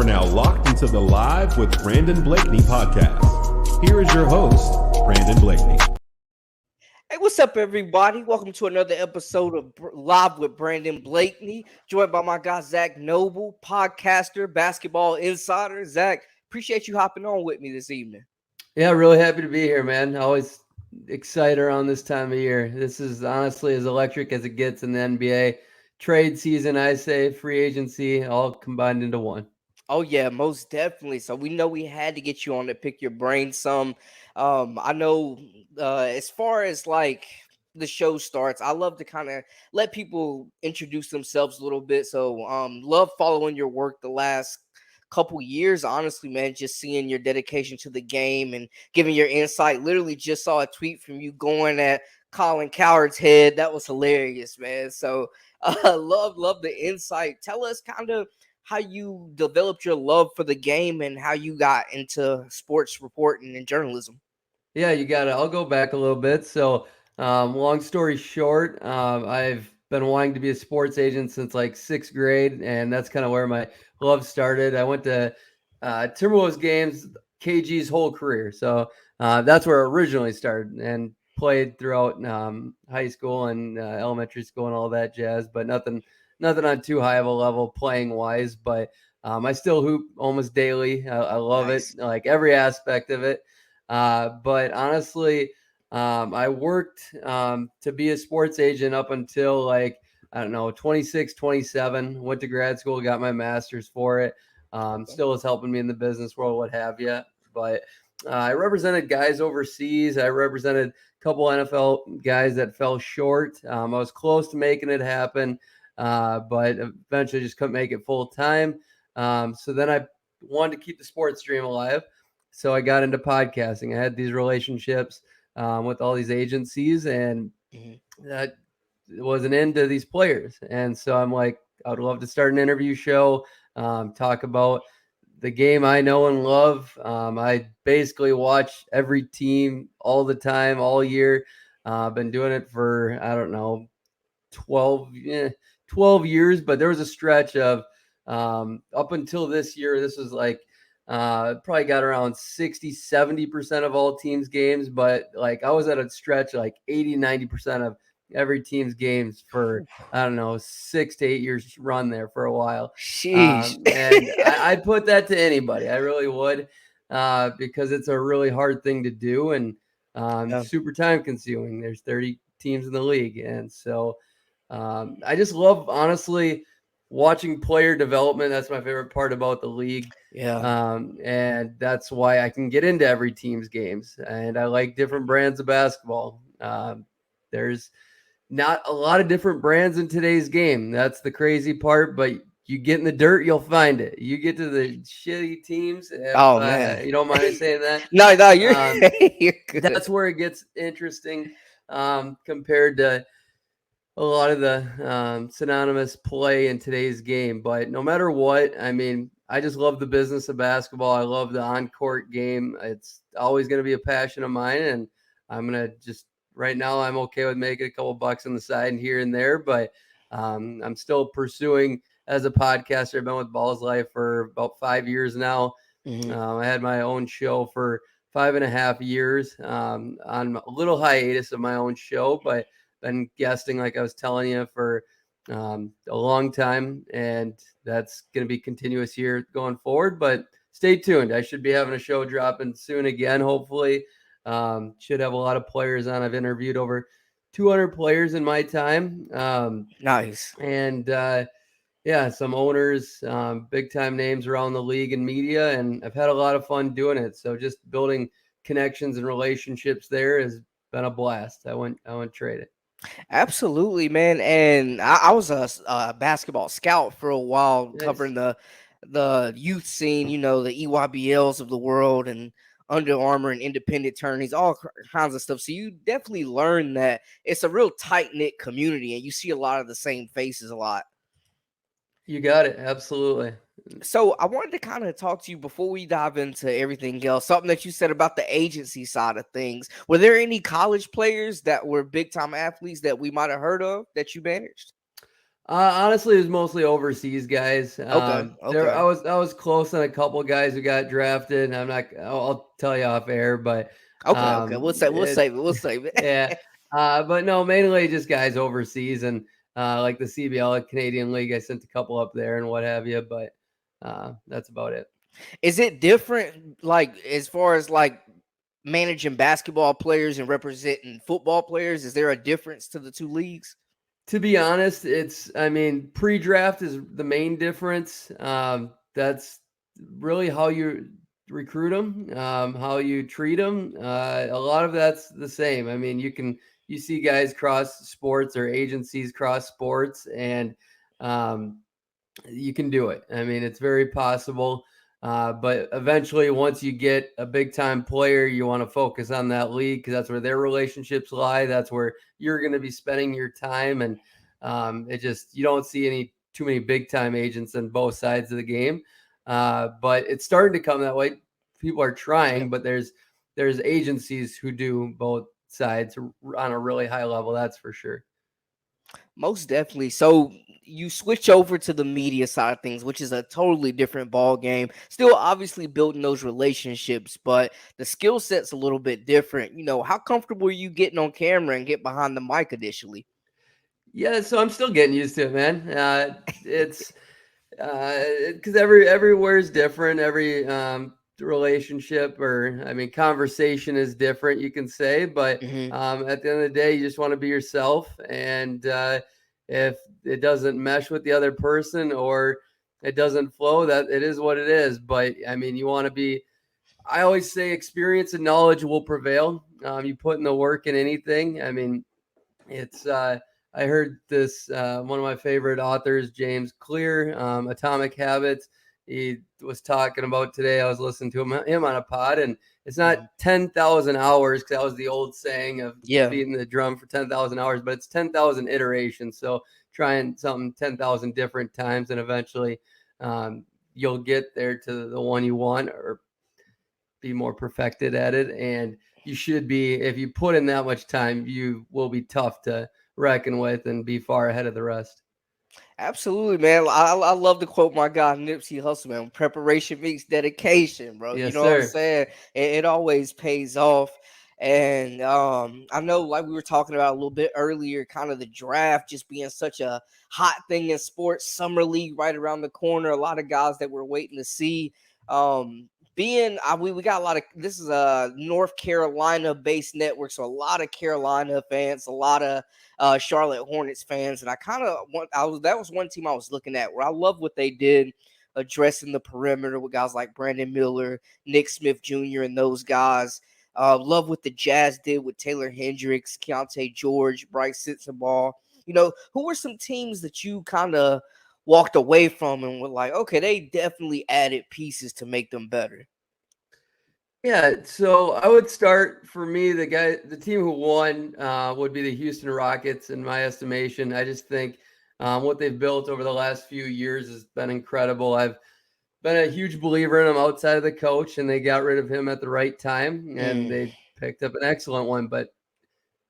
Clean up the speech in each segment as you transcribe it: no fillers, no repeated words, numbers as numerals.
are now locked into the Live with Brandon Blakney podcast. Here is your host, Brandon Blakney. Hey, what's up, everybody? Welcome to another episode of Live with Brandon Blakney, joined by my guy, Zach Noble, podcaster, basketball insider. Zach, appreciate you hopping on with me this evening. Yeah, really happy to be here, man. Always excited around this time of year. This is honestly as electric as it gets in the NBA. Trade season, I say, free agency, all combined into one. Oh, yeah, most definitely. So we know we had to get you on to pick your brain some. I know as far as like the show starts, I love to kind of let people introduce themselves a little bit. So love following your work the last couple years, honestly, man, just seeing your dedication to the game and giving your insight. Literally just saw a tweet from you going at Colin Cowherd's head. That was hilarious, man. So love the insight. Tell us kind of how you developed your love for the game and how you got into sports reporting and journalism. Yeah, you got it. I'll go back a little bit. So, long story short, I've been wanting to be a sports agent since like sixth grade, and that's kind of where my love started. I went to Timberwolves games, KG's whole career. So that's where it originally started and played throughout high school and elementary school and all that jazz, but nothing on too high of a level playing wise. But I still hoop almost daily. I love Nice. it, like every aspect of it. But honestly, I worked to be a sports agent up until like, I don't know, 26, 27, went to grad school, got my master's for it. Still is helping me in the business world, what have you. But I represented guys overseas. I represented a couple NFL guys that fell short. I was close to making it happen, but eventually just couldn't make it full time. So then I wanted to keep the sports dream alive. So I got into podcasting. I had these relationships with all these agencies, and that was an end to these players. And so I'm like, I would love to start an interview show, talk about the game I know and love. I basically watch every team all the time, all year. I've been doing it for, I don't know, 12 years, but there was a stretch of up until this year, this was like probably got around 60-70% of all teams games, but like I was at a stretch like 80-90% of every team's games for, I don't know, 6 to 8 years run there for a while. Sheesh. And I'd put that to anybody. I really would, because it's a really hard thing to do and super time consuming. There's 30 teams in the league. And so I just love, honestly, watching player development. That's my favorite part about the league. Yeah. And that's why I can get into every team's games. And I like different brands of basketball. There's not a lot of different brands in today's game. That's the crazy part, but you get in the dirt, you'll find it. You get to the shitty teams. Oh, man. You don't mind me saying that? No, you're, you're good. That's where it gets interesting compared to a lot of the synonymous play in today's game. But no matter what, I mean, I just love the business of basketball. I love the on-court game. It's always going to be a passion of mine, and I'm going to just right now I'm okay with making a couple bucks on the side and here and there, but I'm still pursuing as a podcaster. I've been with Balls Life for about 5 years now. I had my own show for 5.5 years on a little hiatus of my own show, but been guesting, like I was telling you, for a long time, and that's going to be continuous here going forward. But stay tuned. I should be having a show dropping soon again, hopefully. Should have a lot of players on. I've interviewed over 200 players in my time. Nice. And yeah, some owners, big time names around the league and media, and I've had a lot of fun doing it. So just building connections and relationships there has been a blast. I wouldn't trade it. Absolutely, man. And I was a basketball scout for a while, Nice. covering the youth scene, you know, the EYBLs of the world and Under Armour and independent tourneys, all kinds of stuff. So you definitely learn that it's a real tight-knit community, and you see a lot of the same faces a lot. You got it. Absolutely. So I wanted to kind of talk to you before we dive into everything else, something that you said about the agency side of things. Were there any college players that were big time athletes that we might have heard of that you managed? Honestly, it was mostly overseas guys. Okay, There, I okay, was close on a couple guys who got drafted. And I'll tell you off air, but okay. We'll it, save it. We'll save yeah. it. But no, mainly just guys overseas and like the CBL, Canadian League. I sent a couple up there and what have you, but that's about it. Is it different, like as far as like managing basketball players and representing football players? Is there a difference to the two leagues? To be honest, I mean, pre-draft is the main difference. That's really how you recruit them, how you treat them. A lot of that's the same. I mean, you see guys cross sports or agencies cross sports, and um, you can do it. I mean, it's very possible. But eventually, once you get a big time player, you want to focus on that league because that's where their relationships lie. That's where you're going to be spending your time. And you don't see too many big time agents on both sides of the game. But it's starting to come that way. People are trying, Yep. but there's agencies who do both sides on a really high level. That's for sure. Most definitely. So you switch over to the media side of things, which is a totally different ball game. Still, obviously building those relationships, but the skill set's a little bit different. How comfortable are you getting on camera and get behind the mic initially? Yeah, so I'm still getting used to it, man. It's because everywhere is different. Every relationship or I mean conversation is different. You can say, but Hmm. at the end of the day, you just want to be yourself. And if it doesn't mesh with the other person or it doesn't flow, that it is what it is. But I mean, you want to be. I always say experience and knowledge will prevail. You put in the work in anything. I mean, it's I heard this one of my favorite authors, James Clear, Atomic Habits. He was talking about today. I was listening to him on a pod, and it's not Hmm. 10,000 hours because that was the old saying of Yeah. beating the drum for 10,000 hours, but it's 10,000 iterations. So trying something 10,000 different times, and eventually you'll get there to the one you want or be more perfected at it. And you should be, if you put in that much time, you will be tough to reckon with and be far ahead of the rest. Absolutely, man. I love to quote my guy Nipsey Hussle, man. Preparation meets dedication, bro. You Yes, know what I'm sir. saying? It always pays off. And I know, like we were talking about a little bit earlier, kind of the draft just being such a hot thing in sports. Summer league right around the corner. A lot of guys that we're waiting to see. Um, we got a lot of, this is a North Carolina based network, so a lot of Carolina fans, a lot of Charlotte Hornets fans, and I kind of want. That was one team I was looking at where I love what they did addressing the perimeter with guys like Brandon Miller, Nick Smith Jr., and those guys. Love what the Jazz did with Taylor Hendricks, Keontae George, Bryce Sitzenball. Who were some teams that you kind of walked away from and were like, okay, they definitely added pieces to make them better? Yeah, so I would start for me. The team who won would be the Houston Rockets, in my estimation. I just think what they've built over the last few years has been incredible. I've been a huge believer in him outside of the coach, and they got rid of him at the right time, and Mm, they picked up an excellent one. But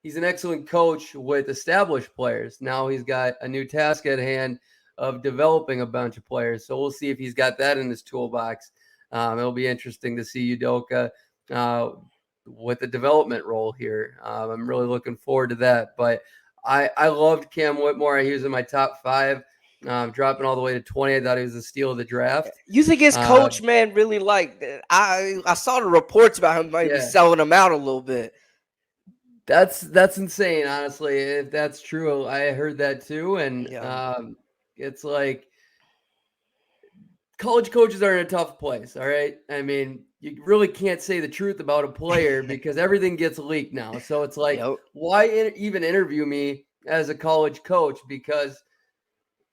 he's an excellent coach with established players. Now he's got a new task at hand of developing a bunch of players. So we'll see if he's got that in his toolbox. It'll be interesting to see Udoka with the development role here. I'm really looking forward to that. But I loved Cam Whitmore. He was in my top 5, dropping all the way to 20. I thought he was a steal of the draft. You think his Uh, coach, man, really like that? I saw the reports about him maybe yeah, selling him out a little bit. that's insane, honestly. If that's true, I heard that too. And Yeah. it's like college coaches are in a tough place. All right. I mean, you really can't say the truth about a player because everything gets leaked now. So it's like, Yep. why even interview me as a college coach? Because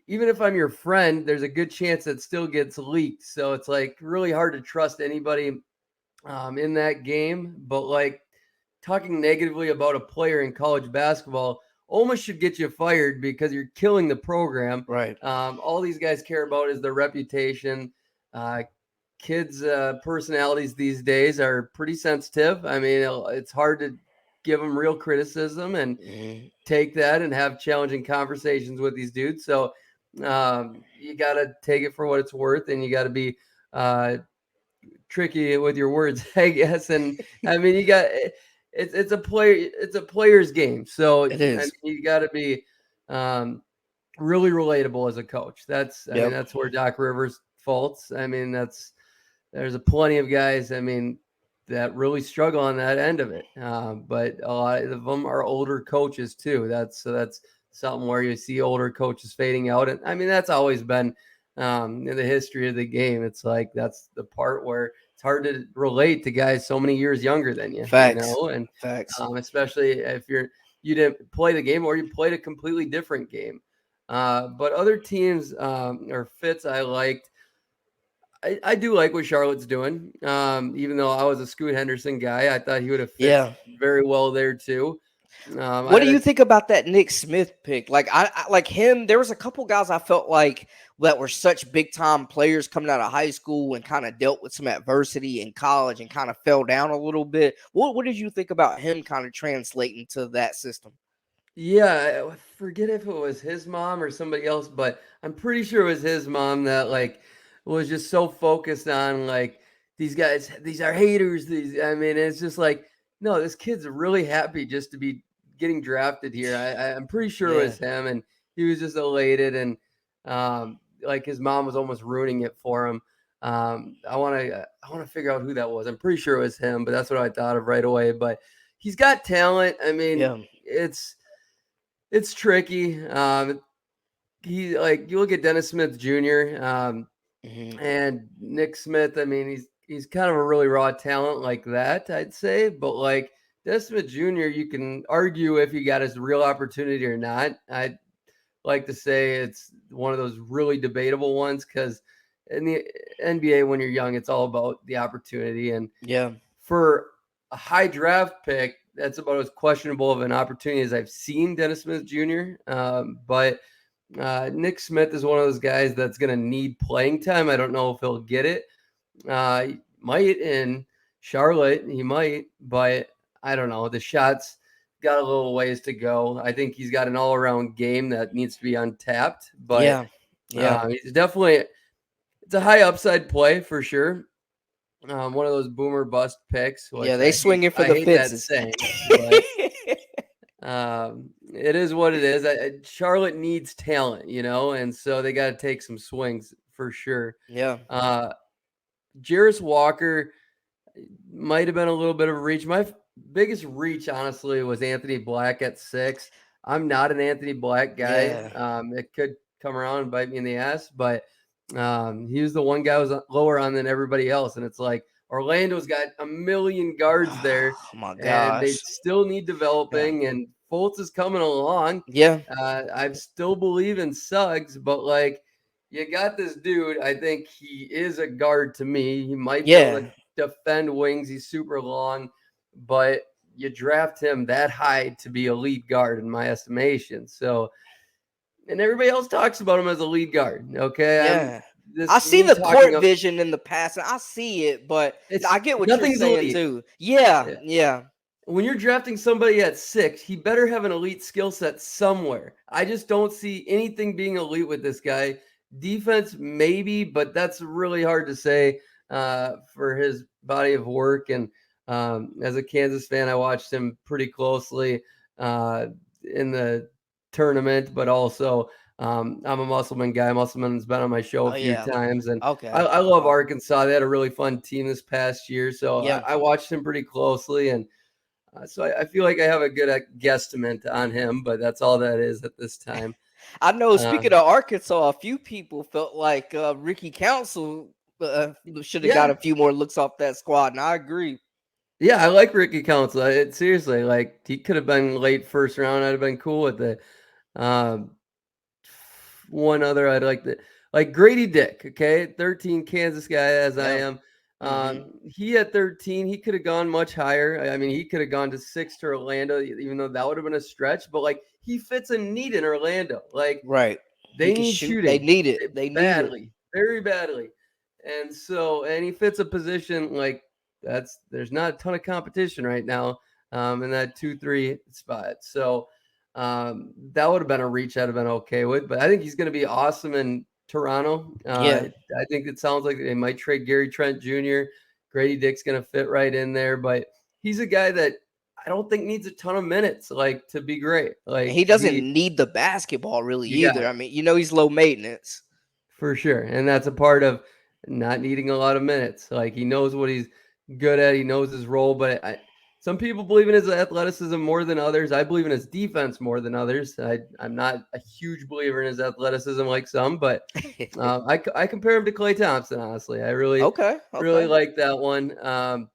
even if I'm your friend, there's a good chance that still gets leaked. So it's like really hard to trust anybody in that game. But like talking negatively about a player in college basketball almost should get you fired because you're killing the program. Right. All these guys care about is their reputation. Uh, kids' personalities these days are pretty sensitive. I mean, it's hard to give them real criticism and Mhm. take that and have challenging conversations with these dudes. So you got to take it for what it's worth, and you got to be tricky with your words, I guess. And I mean, it's a player's game. So I It mean, is. you got to be really relatable as a coach. I mean, Yep. that's where Doc Rivers faults. I mean, there's a plenty of guys. I mean, that really struggle on that end of it. But a lot of them are older coaches too. That's something where you see older coaches fading out. And I mean, that's always been in the history of the game. It's like that's the part where it's hard to relate to guys so many years younger than you, Facts. and Facts. especially if you didn't play the game or you played a completely different game. But other teams or fits I liked. I do like what Charlotte's doing. Even though I was a Scoot Henderson guy, I thought he would have fit Yeah. very well there too. What do you think about that Nick Smith pick? Like I like him. There was a couple guys I felt like that were such big time players coming out of high school and kind of dealt with some adversity in college and kind of fell down a little bit. What did you think about him kind of translating to that system? Yeah, I forget if it was his mom or somebody else, but I'm pretty sure it was his mom that like was just so focused on like these guys, these are haters. I mean, it's just like, no, this kid's really happy just to be getting drafted here. I'm pretty sure it Yeah. was him, and he was just elated, and like his mom was almost ruining it for him. I want to figure out who that was. I'm pretty sure it was him, but that's what I thought of right away. But he's got talent. I mean, Yeah. it's tricky. He like you look at Dennis Smith Jr. Mhm. And Nick Smith. I mean, he's kind of a really raw talent like that, I'd say. But like Dennis Smith Jr., you can argue if he got his real opportunity or not. I'd like to say it's one of those really debatable ones because in the NBA, when you're young, it's all about the opportunity. And Yeah. for a high draft pick, that's about as questionable of an opportunity as I've seen Dennis Smith Jr. But Nick Smith is one of those guys that's going to need playing time. I don't know if he'll get it. He might in Charlotte, he might, but I don't know. The shots got a little ways to go. I think he's got an all-around game that needs to be untapped. But Yeah. Yeah. he's definitely it's a high upside play for sure. One of those boomer bust picks, Yeah, which they swinging for I the hate that fences. saying, but it is what it is. Charlotte needs talent, and so they got to take some swings for sure. Yeah. Jarris Walker might have been a little bit of a reach. My biggest reach, honestly, was Anthony Black at 6. I'm not an Anthony Black guy. Yeah. It could come around and bite me in the ass, but he was the one guy who was lower on than everybody else. And it's like Orlando's got a million guards there, Oh my and they gosh. still need developing. And Fultz is coming along. Yeah. I still believe in Suggs, but like you got this dude. I think he is a guard to me. He might be able Yeah. to defend wings. He's super long, but you draft him that high to be a lead guard in my estimation. So, and everybody else talks about him as a lead guard. Okay, Yeah. I see the court vision in the past, and I see it, but I get what you're saying elite. too. Yeah. Yeah. When you're drafting somebody at 6, he better have an elite skill set somewhere. I just don't see anything being elite with this guy. Defense, maybe, but that's really hard to say for his body of work. And as a Kansas fan, I watched him pretty closely in the tournament, but also I'm a Musselman guy. Musselman's been on my show a few times, and Okay. I love Arkansas. They had a really fun team this past year, so Yeah. I watched him pretty closely, and so I feel like I have a good guesstimate on him, but that's all that is at this time. I know. Speaking of Arkansas, a few people felt like Ricky Council should have got a few more looks off that squad, and I agree. Yeah, I like Ricky Council. Seriously, like he could have been late first round. I'd have been cool with it. One other I'd like Grady Dick. Okay, 13 Kansas guy as I am. He at 13, he could have gone much higher. I mean, he could have gone to 6 to Orlando, even though that would have been a stretch. But like, he fits a need in Orlando. Like, right, they need shooting. They need it. They badly, need it very badly. And so, and he fits a position like there's not a ton of competition right now. in that 2-3 spot. So that would have been a reach I'd have been okay with. But I think he's going to be awesome in Toronto. Yeah. I think it sounds like they might trade Gary Trent Jr. Grady Dick's going to fit right in there. But he's a guy that I don't think needs a ton of minutes, like, to be great. Like, He doesn't need the basketball really either. Yeah. I mean, he's low maintenance. For sure. And that's a part of not needing a lot of minutes. Like, he knows what he's good at. He knows his role. But some people believe in his athleticism more than others. I believe in his defense more than others. I'm not a huge believer in his athleticism like some, but I compare him to Klay Thompson, honestly. I really like that one.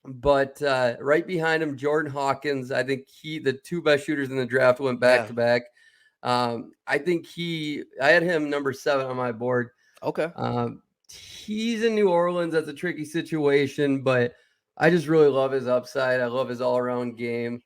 But right behind him, Jordan Hawkins. I think the two best shooters in the draft went back to back. I think I had him number 7 on my board. Okay. He's in New Orleans. That's a tricky situation, but I just really love his upside. I love his all-around game.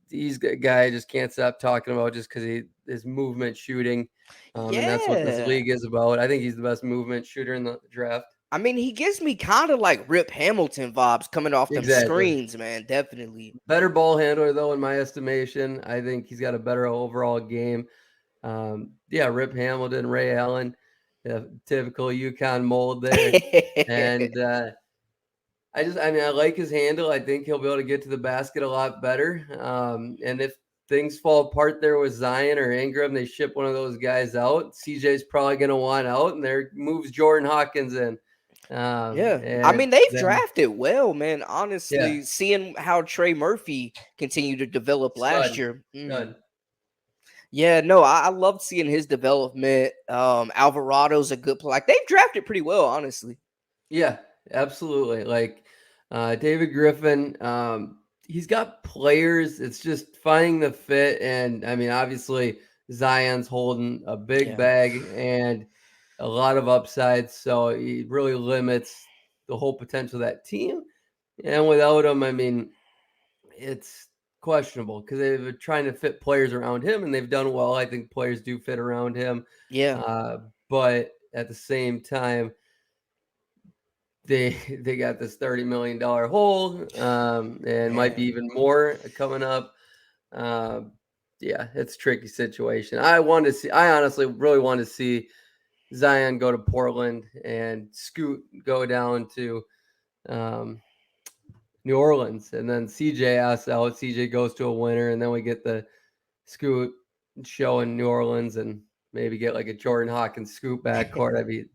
He's a guy I just can't stop talking about just because his movement shooting. And that's what this league is about. I think he's the best movement shooter in the draft. I mean, he gives me kind of like Rip Hamilton vibes coming off them screens, man. Definitely. Better ball handler, though, in my estimation. I think he's got a better overall game. Rip Hamilton, Ray Allen, typical UConn mold there. And I like his handle. I think he'll be able to get to the basket a lot better. And if things fall apart there with Zion or Ingram, they ship one of those guys out. CJ's probably going to want out, and there moves Jordan Hawkins in. I mean, they've drafted well, man. Honestly, seeing how Trey Murphy continued to develop last year. Yeah, no, I loved seeing his development. Alvarado's a good player. Like, they've drafted pretty well, honestly. Yeah, absolutely. Like David Griffin, he's got players. It's just finding the fit. And I mean, obviously, Zion's holding a big bag and a lot of upsides. So he really limits the whole potential of that team. And without him, I mean, it's questionable because they've trying to fit players around him, and they've done well. I think players do fit around him. Yeah. But at the same time, they got this $30 million hole, and might be even more coming up. It's a tricky situation. I honestly really want to see Zion go to Portland and Scoot go down to New Orleans, and then CJ asks out. CJ goes to a winner, and then we get the Scoot show in New Orleans, and maybe get like a Jordan Hawkins Scoot backcourt. I'd be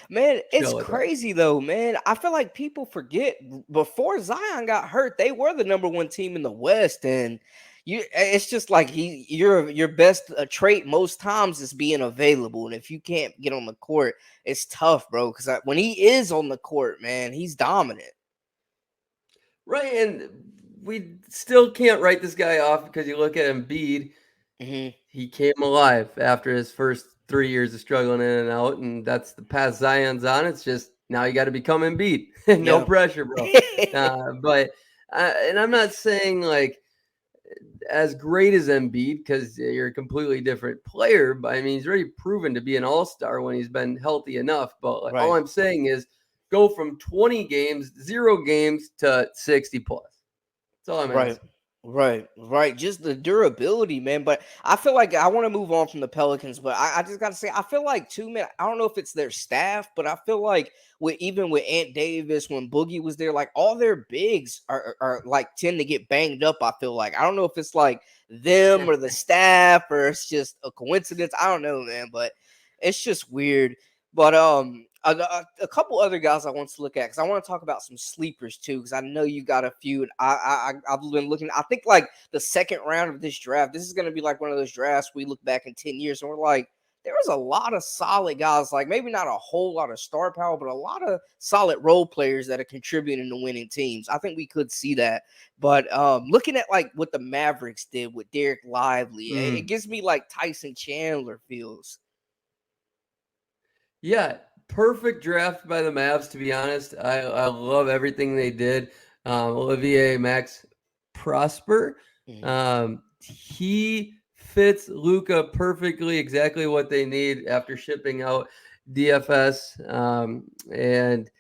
man, it's crazy though, man. I feel like people forget before Zion got hurt, they were the number 1 team in the West, and it's just like your best trait most times is being available, and if you can't get on the court, it's tough, bro. Because when he is on the court, man, he's dominant. Right, and we still can't write this guy off because you look at Embiid. He came alive after his first 3 years of struggling in and out, and that's the path Zion's on. It's just now you got to become Embiid. No pressure, bro. And I'm not saying like as great as Embiid because you're a completely different player, but I mean he's already proven to be an all-star when he's been healthy enough. But all I'm saying is go from 0 games to 60 plus. That's all I'm asking. Right. Just the durability, man. But I feel like I want to move on from the Pelicans, but I just got to say, I feel like too, man. I don't know if it's their staff, but I feel like even with Ant Davis, when Boogie was there, like all their bigs are like tend to get banged up. I feel like I don't know if it's like them or the staff or it's just a coincidence. I don't know, man, but it's just weird. But a couple other guys I want to look at because I want to talk about some sleepers too because I know you got a few. And I've been looking. I think like the second round of this draft. This is going to be like one of those drafts we look back in 10 years and we're like, there was a lot of solid guys. Like maybe not a whole lot of star power, but a lot of solid role players that are contributing to winning teams. I think we could see that. But looking at like what the Mavericks did with Derek Lively, it gives me like Tyson Chandler feels. Yeah, perfect draft by the Mavs, to be honest. I love everything they did. Olivier Max Prosper. He fits Luka perfectly, exactly what they need after shipping out DFS. And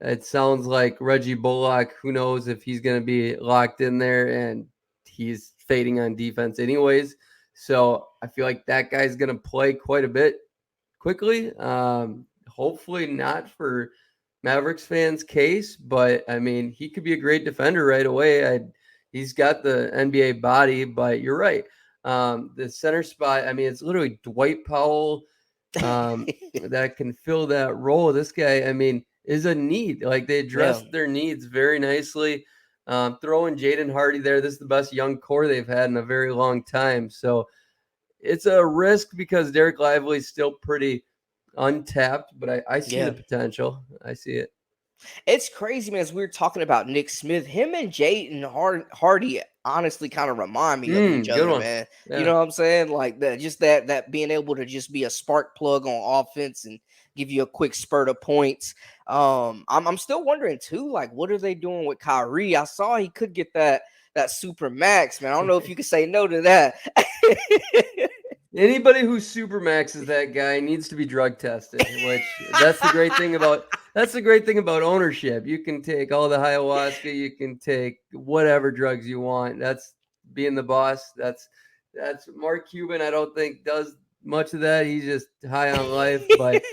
It sounds like Reggie Bullock, who knows if he's going to be locked in there, and he's fading on defense anyways. So I feel like that guy's going to play quite a bit quickly. Hopefully not for Mavericks fans' case, but I mean, he could be a great defender right away. He's got the NBA body, but you're right. The center spot, I mean, it's literally Dwight Powell that can fill that role. This guy, I mean, is a need. Like, they addressed their needs very nicely. Throwing Jaden Hardy there, this is the best young core they've had in a very long time. So it's a risk because Derek Lively is still pretty untapped, but I see the potential. I see it. It's crazy, man. As we were talking about Nick Smith, him and Jaden Hardy honestly kind of remind me of each other, man. Yeah. You know what I'm saying? Like that being able to just be a spark plug on offense and give you a quick spurt of points. I'm still wondering too, like, what are they doing with Kyrie? I saw he could get that super max, man. I don't know if you could say no to that. Anybody who super maxes that guy needs to be drug tested, which that's the great thing about ownership. You can take all the ayahuasca, you can take whatever drugs you want. That's being the boss. That's Mark Cuban. I don't think does much of that. He's just high on life, but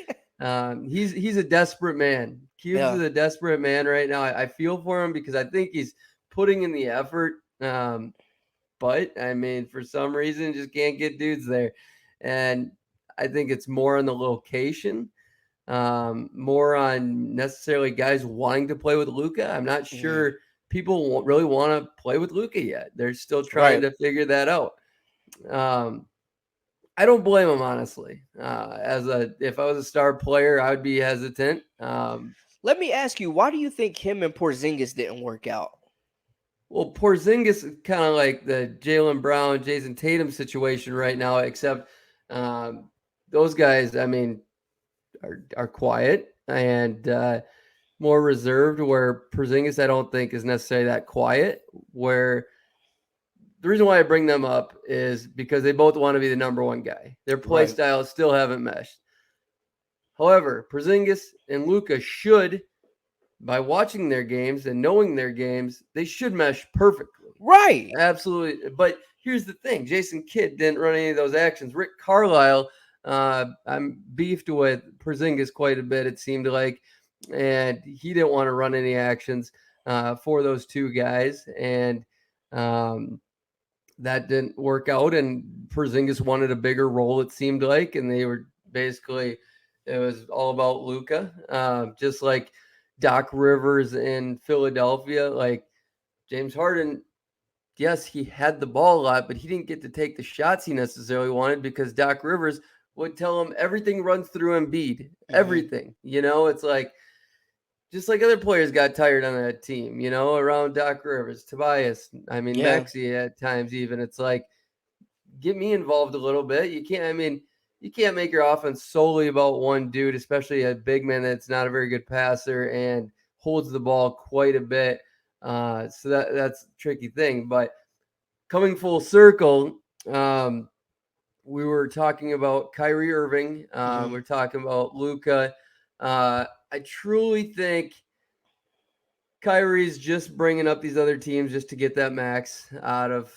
he's a desperate man. Cubes is a desperate man right now. I feel for him because I think he's putting in the effort. But I mean, for some reason, just can't get dudes there. And I think it's more on the location, more on necessarily guys wanting to play with Luka. I'm not sure people really want to play with Luka yet. They're still trying to figure that out. I don't blame him, honestly. If I was a star player, I would be hesitant. Let me ask you, why do you think him and Porzingis didn't work out? Well, Porzingis is kind of like the Jaylen Brown, Jason Tatum situation right now, except those guys, I mean, are quiet and more reserved, where Porzingis, I don't think, is necessarily that quiet. Where the reason why I bring them up is because they both want to be the number one guy. Their play styles still haven't meshed. However, Porzingis and Luka should, by watching their games and knowing their games, they should mesh perfectly. Right. Absolutely. But here's the thing. Jason Kidd didn't run any of those actions. Rick Carlisle, I'm beefed with Porzingis quite a bit, it seemed like, and he didn't want to run any actions for those two guys. And that didn't work out. And Porzingis wanted a bigger role, it seemed like. And they were basically, it was all about Luka. Just like Doc Rivers in Philadelphia, like James Harden, yes, he had the ball a lot, but he didn't get to take the shots he necessarily wanted because Doc Rivers would tell him everything runs through Embiid, everything. You know, it's like, just like other players got tired on that team, you know, around Doc Rivers, Tobias, I mean, Maxey at times even. It's like, get me involved a little bit. You can't make your offense solely about one dude, especially a big man that's not a very good passer and holds the ball quite a bit. So that's a tricky thing. But coming full circle, we were talking about Kyrie Irving. We're talking about Luka. I truly think Kyrie's just bringing up these other teams just to get that max out of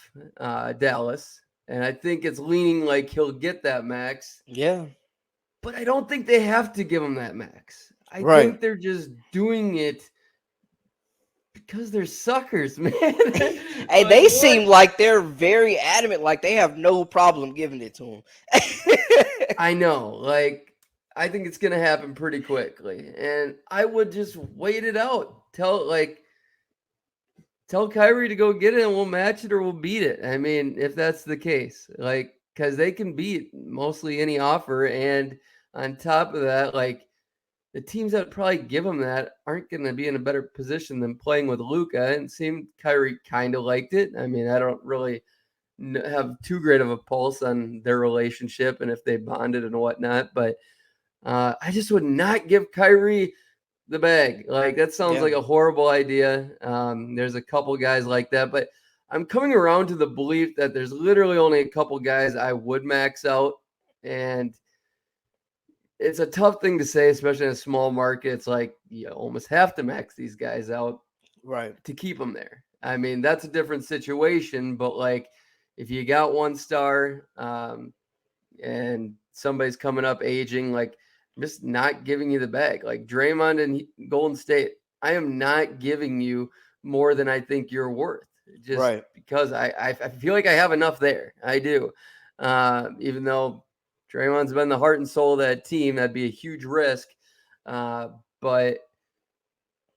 Dallas. And I think it's leaning like he'll get that max. Yeah. But I don't think they have to give him that max. I think they're just doing it because they're suckers, man. Hey, they seem like they're very adamant, like they have no problem giving it to him. I know. Like, I think it's going to happen pretty quickly. And I would just wait it out. Tell Kyrie to go get it and we'll match it or we'll beat it. I mean, if that's the case, like, because they can beat mostly any offer. And on top of that, like, the teams that probably give them that aren't going to be in a better position than playing with Luka. And it seemed Kyrie kind of liked it. I mean, I don't really have too great of a pulse on their relationship and if they bonded and whatnot. But I just would not give Kyrie the bag. Like, that sounds like a horrible idea. There's a couple guys like that, but I'm coming around to the belief that there's literally only a couple guys I would max out. And it's a tough thing to say, especially in a small market. It's like you almost have to max these guys out Right. to keep them there. I mean, that's a different situation, but like if you got one star and somebody's coming up aging, like I'm just not giving you the bag. Like Draymond and Golden State, I am not giving you more than I think you're worth. Just Right. because I feel like I have enough there. I do. Even though Draymond's been the heart and soul of that team, that'd be a huge risk. But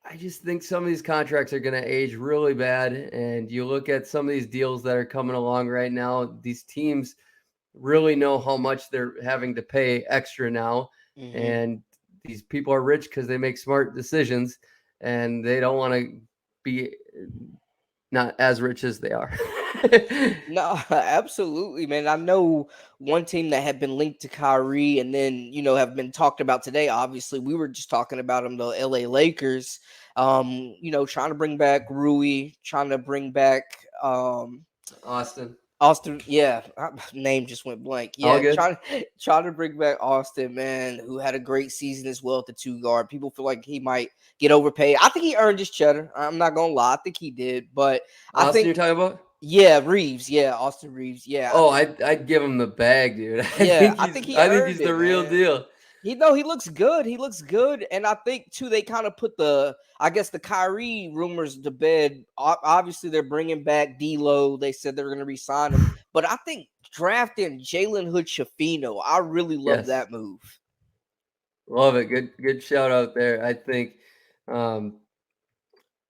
I just think some of these contracts are going to age really bad. And you look at some of these deals that are coming along right now, these teams really know how much they're having to pay extra now. Mm-hmm. And these people are rich because they make smart decisions and they don't want to be not as rich as they are. No, absolutely, man. I know one team that had been linked to Kyrie and then, have been talked about today. Obviously, we were just talking about them, the LA Lakers. Trying to bring back Rui, trying to bring back Austin. Austin, yeah, name just went blank. All Yeah, good. trying to bring back Austin, man, who had a great season as well at the 2 guard. People feel like he might get overpaid. I think he earned his cheddar. I'm not gonna lie, I think he did, but I Austin, you're think, talking about? yeah, Reeves, yeah, Austin Reeves, yeah, Oh, I'd give him the bag, dude. I think he I think earned he's the it, real man. deal. He looks good. He looks good, and I think too they kind of put the Kyrie rumors to bed. Obviously, they're bringing back D'Lo. They said they're going to re-sign him, but I think drafting Jalen Hood-Schifino, I really love Yes. that move. Love it. Good shout out there. I think um,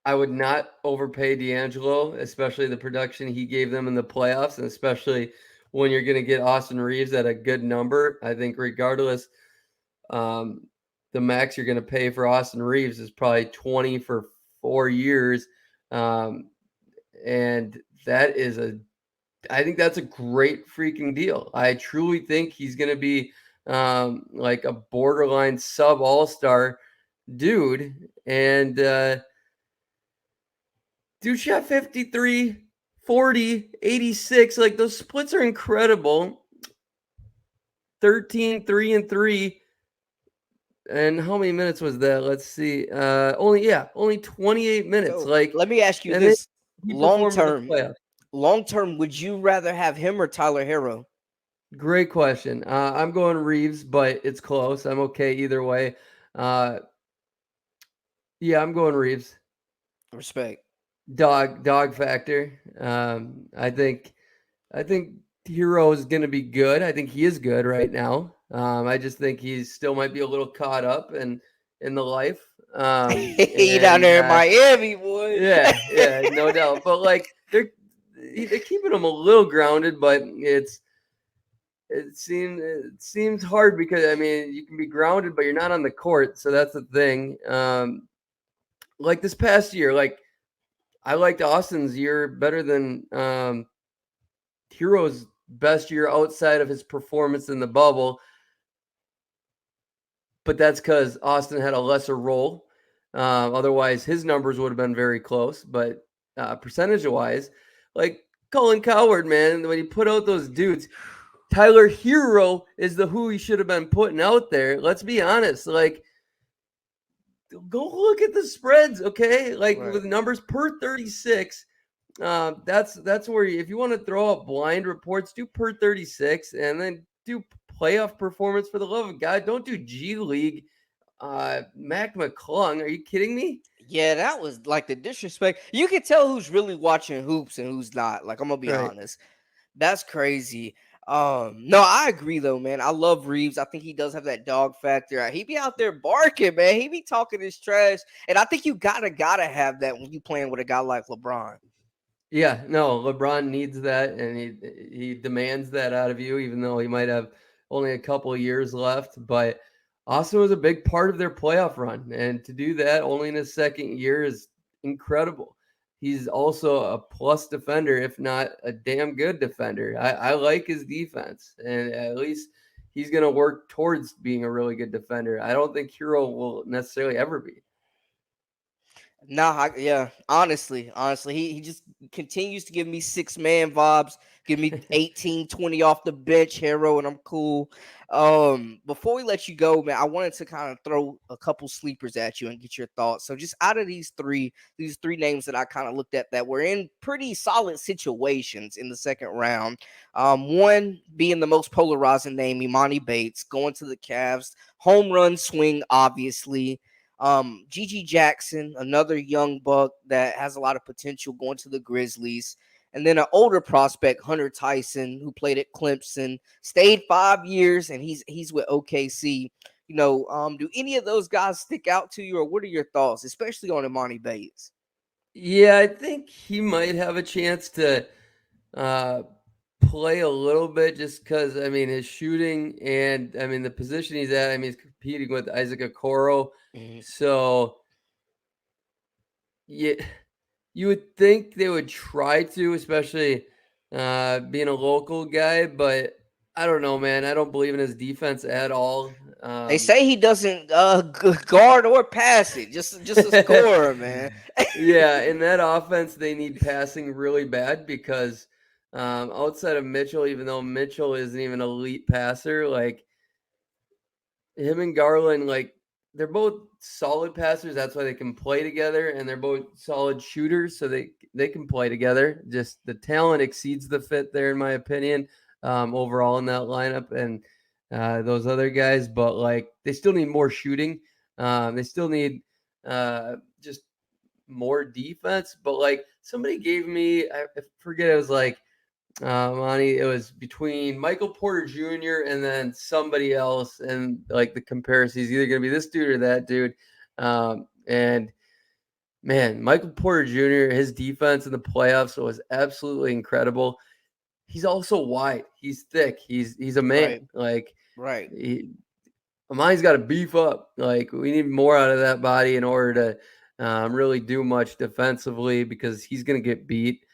I would not overpay D'Angelo, especially the production he gave them in the playoffs, and especially when you're going to get Austin Reeves at a good number. I think regardless, um, the max you're going to pay for Austin Reeves is probably 20 for 4 years, um, and that is I think that's a great freaking deal. I truly think he's going to be like a borderline sub all-star dude, and dude shot 53, 40, 86. Like those splits are incredible. 13, 3 and 3. And how many minutes was that? Let's see. Only 28 minutes. So Like, let me ask you and then this: he long performed in the term, playoffs. would you rather have him or Tyler Hero? Great question. I'm going Reeves, but it's close. I'm okay either way. Uh, yeah, I'm going Reeves. Respect. Dog factor. I think Hero is going to be good. I think he is good right now. I just think he still might be a little caught up in the life. He down And there in Miami, boy. yeah, no doubt. But like they're keeping him a little grounded, but it seems hard because I mean you can be grounded, but you're not on the court, so that's the thing. Like this past year, like I liked Austin's year better than Hero's best year outside of his performance in the bubble, but that's because Austin had a lesser role. Otherwise, his numbers would have been very close. But percentage wise, like Colin Coward, man, when he put out those dudes, Tyler Hero is the who he should have been putting out there. Let's be honest. Like, go look at the spreads, okay? Like Right. with numbers per 36. That's where if you want to throw up blind reports, do per 36 and then do playoff performance for the love of God. Don't do G League. Mac McClung, are you kidding me? Yeah, that was like the disrespect. You can tell who's really watching hoops and who's not. Like, I'm gonna be Right. honest. That's crazy. No, I agree though, man. I love Reeves. I think he does have that dog factor. He be out there barking, man. He be talking his trash. And I think you gotta have that when you playing with a guy like LeBron. Yeah, no, LeBron needs that and he demands that out of you, even though he might have only a couple of years left. But Austin was a big part of their playoff run. And to do that only in his second year is incredible. He's also a plus defender, if not a damn good defender. I like his defense, and at least he's going to work towards being a really good defender. I don't think Hero will necessarily ever be. Nah, yeah. Honestly, he just continues to give me 6 man vibes. Give me 18, 20 off the bench, hero, and I'm cool. Before we let you go, man, I wanted to kind of throw a couple sleepers at you and get your thoughts. So just out of these three names that I kind of looked at that were in pretty solid situations in the second round. One being the most polarizing name, Imani Bates, going to the Cavs. Home run swing, obviously. Gigi Jackson, another young buck that has a lot of potential, going to the Grizzlies. And then an older prospect, Hunter Tyson, who played at Clemson, stayed 5 years, and he's with OKC. Do any of those guys stick out to you, or what are your thoughts, especially on Imani Bates? Yeah, I think he might have a chance to play a little bit just because, I mean, his shooting and, I mean, the position he's at, I mean, he's competing with Isaac Okoro. Mhm. So, yeah, you would think they would try to, especially being a local guy, but I don't know, man. I don't believe in his defense at all. They say he doesn't guard or pass it, just a scorer, man. Yeah, in that offense, they need passing really bad because outside of Mitchell, even though Mitchell isn't even an elite passer, like him and Garland, like they're both solid passers. That's why they can play together, and they're both solid shooters, so they can play together. Just the talent exceeds the fit there, in my opinion, overall in that lineup and those other guys. But like they still need more shooting. They still need just more defense. But like somebody gave me, I forget, it was like Monty, it was between Michael Porter Jr. and then somebody else, and like the comparison is either going to be this dude or that dude. And man, Michael Porter Jr., his defense in the playoffs was absolutely incredible. He's also wide. He's thick. He's a man. Right. Like Right. Amani's got to beef up. Like we need more out of that body in order to really do much defensively because he's going to get beat.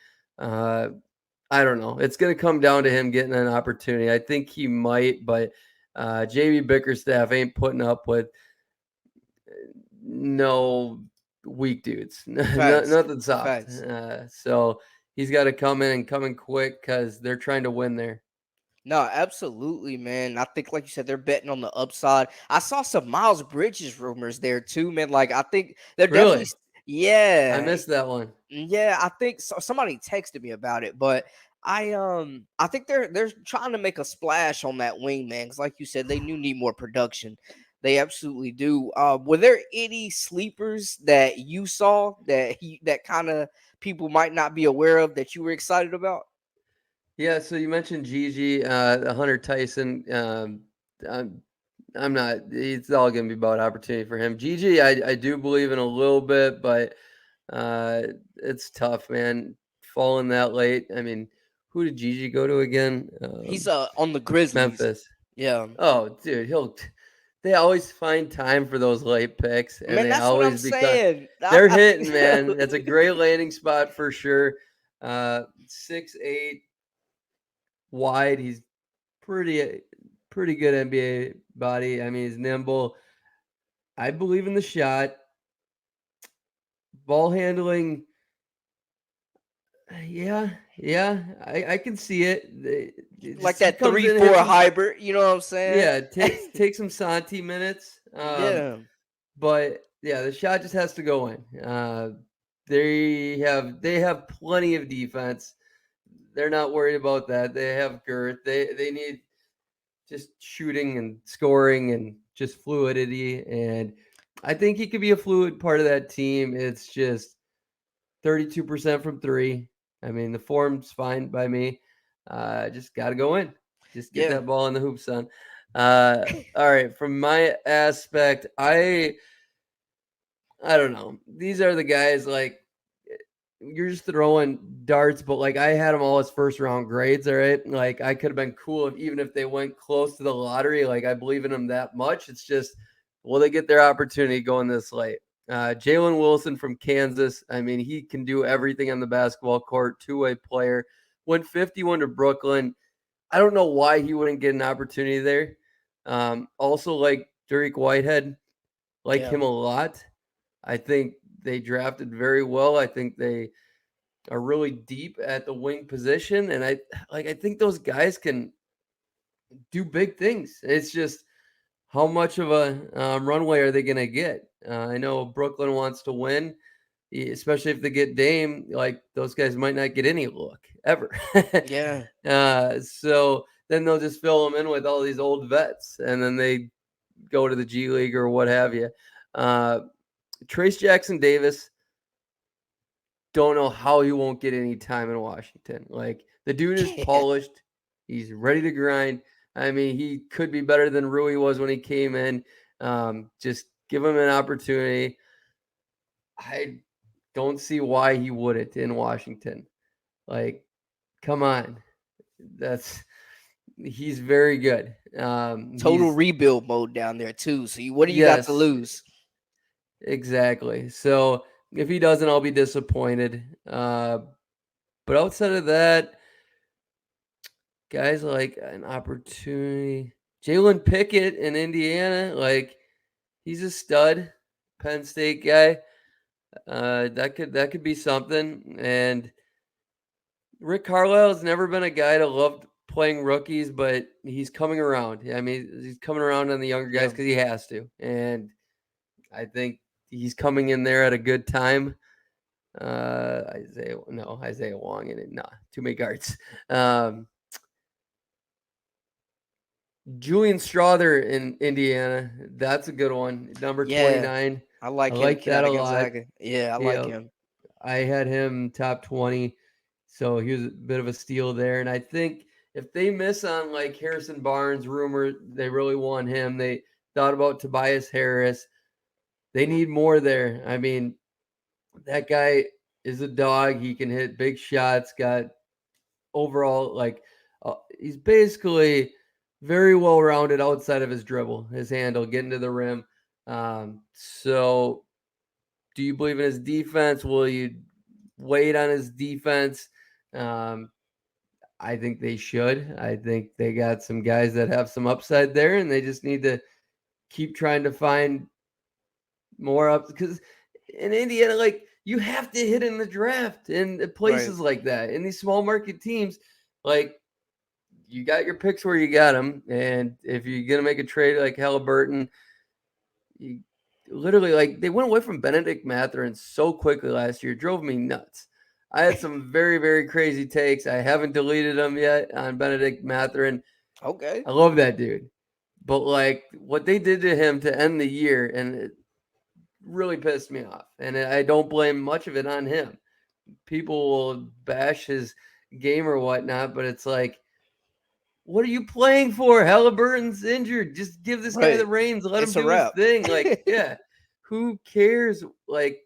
I don't know. It's going to come down to him getting an opportunity. I think he might, but JB Bickerstaff ain't putting up with no weak dudes, Facts. nothing soft. Facts. So he's got to come in and come in quick because they're trying to win there. No, absolutely, man. I think, like you said, they're betting on the upside. I saw some Miles Bridges rumors there too, man. Like, I think they're definitely, Really? I yeah, missed that one. yeah. I think somebody texted me about it, but I think they're trying to make a splash on that wing, man. Because, like you said, they do need more production. They absolutely do. Were there any sleepers that you saw that kind of people might not be aware of that you were excited about? Yeah, so you mentioned Gigi, Hunter Tyson. I'm, I'm not. It's all going to be about opportunity for him. Gigi, I do believe in a little bit, but it's tough, man. Falling that late. I mean, who did Gigi go to again? He's on the Grizzlies. Memphis. Yeah. Oh, dude, they always find time for those late picks, and Man, they that's what I'm always become. saying. They're I hitting, think man. That's a great landing spot for sure. 6'8" wide. He's pretty good NBA body. I mean, he's nimble. I believe in the shot. Ball handling. Yeah, I can see it. like He that comes three in, four hits some. hybrid. You know what I'm saying? Yeah, take some Santi minutes. Yeah. But yeah, the shot just has to go in. They have plenty of defense. They're not worried about that. They have girth. They need just shooting and scoring and just fluidity. And I think he could be a fluid part of that team. It's just 32% from three. I mean, the form's fine by me. Just got to go in. Just get Yeah. that ball in the hoop, son. All right. From my aspect, I don't know. These are the guys like you're just throwing darts, but like I had them all as first round grades. All right. Like I could have been cool even if they went close to the lottery. Like I believe in them that much. It's just, will they get their opportunity going this late? Jalen Wilson from Kansas. I mean, he can do everything on the basketball court, two-way player. Went 51 to Brooklyn. I don't know why he wouldn't get an opportunity there. Also, like Derek Whitehead, like Yeah. him a lot. I think they drafted very well. I think they are really deep at the wing position, and I think those guys can do big things. It's just how much of a runway are they going to get? I know Brooklyn wants to win, especially if they get Dame. Like those guys might not get any look ever. Yeah. So then they'll just fill them in with all these old vets, and then they go to the G League or what have you. Trace Jackson Davis, don't know how he won't get any time in Washington. Like the dude is polished. He's ready to grind. I mean, he could be better than Rui was when he came in. Just give him an opportunity. I don't see why he wouldn't in Washington. Like, come on. He's very good. Total rebuild mode down there too. So what do you got to Yes, lose? exactly. So if he doesn't, I'll be disappointed. But outside of that, guys like an opportunity. Jalen Pickett in Indiana, like he's a stud. Penn State guy. That could be something. And Rick Carlisle's never been a guy to love playing rookies, but he's coming around. I mean, he's coming around on the younger guys because he has to. And I think he's coming in there at a good time. Isaiah Wong in it. Nah, too many guards. Julian Strother in Indiana. That's a good one. Number 29. I like him. Like that a lot. Gonzaga. Yeah, I like him. I had him top 20. So he was a bit of a steal there. And I think if they miss on like Harrison Barnes, rumor they really want him. They thought about Tobias Harris. They need more there. I mean, that guy is a dog. He can hit big shots. Got overall, like, he's basically very well rounded outside of his dribble, his handle, getting to the rim. So do you believe in his defense? Will you wait on his defense? I think they should. I think they got some guys that have some upside there, and they just need to keep trying to find more up, because in Indiana, like, you have to hit in the draft and places like that. In these small market teams, like, you got your picks where you got them. And if you're going to make a trade like Halliburton, you literally, like, they went away from Benedict Mathurin so quickly last year. It drove me nuts. I had some very, very crazy takes. I haven't deleted them yet on Benedict Mathurin. Okay. I love that dude. But, like, what they did to him to end the year, and it really pissed me off. And I don't blame much of it on him. People will bash his game or whatnot, but it's like, what are you playing for? Halliburton's injured. Just give this guy the reins. Let him do his thing. Like, yeah, who cares? Like,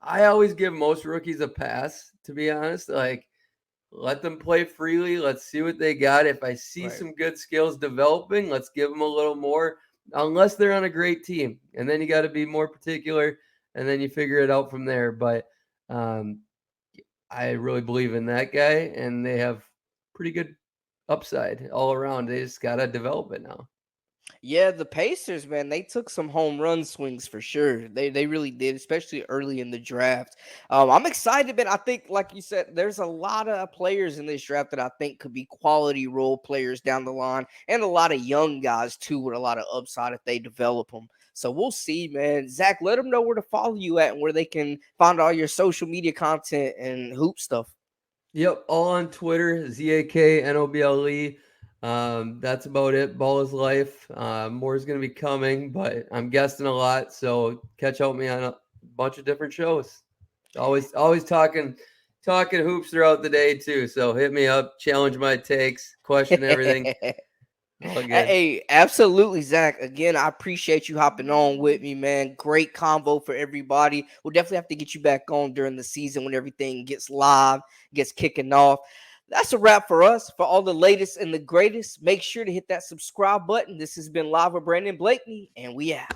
I always give most rookies a pass, to be honest. Like, let them play freely. Let's see what they got. If I see some good skills developing, let's give them a little more, unless they're on a great team. And then you got to be more particular, and then you figure it out from there. But I really believe in that guy, and they have pretty good upside all around. They just got to develop it now. Yeah, the Pacers, man, they took some home run swings for sure. They really did, especially early in the draft. I'm excited, man. I think, like you said, there's a lot of players in this draft that I think could be quality role players down the line, and a lot of young guys too with a lot of upside if they develop them. So we'll see, man. Zach, let them know where to follow you at and where they can find all your social media content and hoop stuff. Yep, all on Twitter, ZAKNOBLE. That's about it. Ball is life. More is going to be coming, but I'm guesting a lot, so catch up with me on a bunch of different shows. Always talking hoops throughout the day too. So hit me up, challenge my takes, question everything. Hey, absolutely, Zach. Again, I appreciate you hopping on with me, man. Great convo for everybody. We'll definitely have to get you back on during the season when everything gets live, gets kicking off. That's a wrap for us. For all the latest and the greatest, make sure to hit that subscribe button. This has been Live with Brandon Blakney, and we out.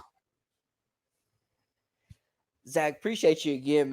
Zach, appreciate you again, man.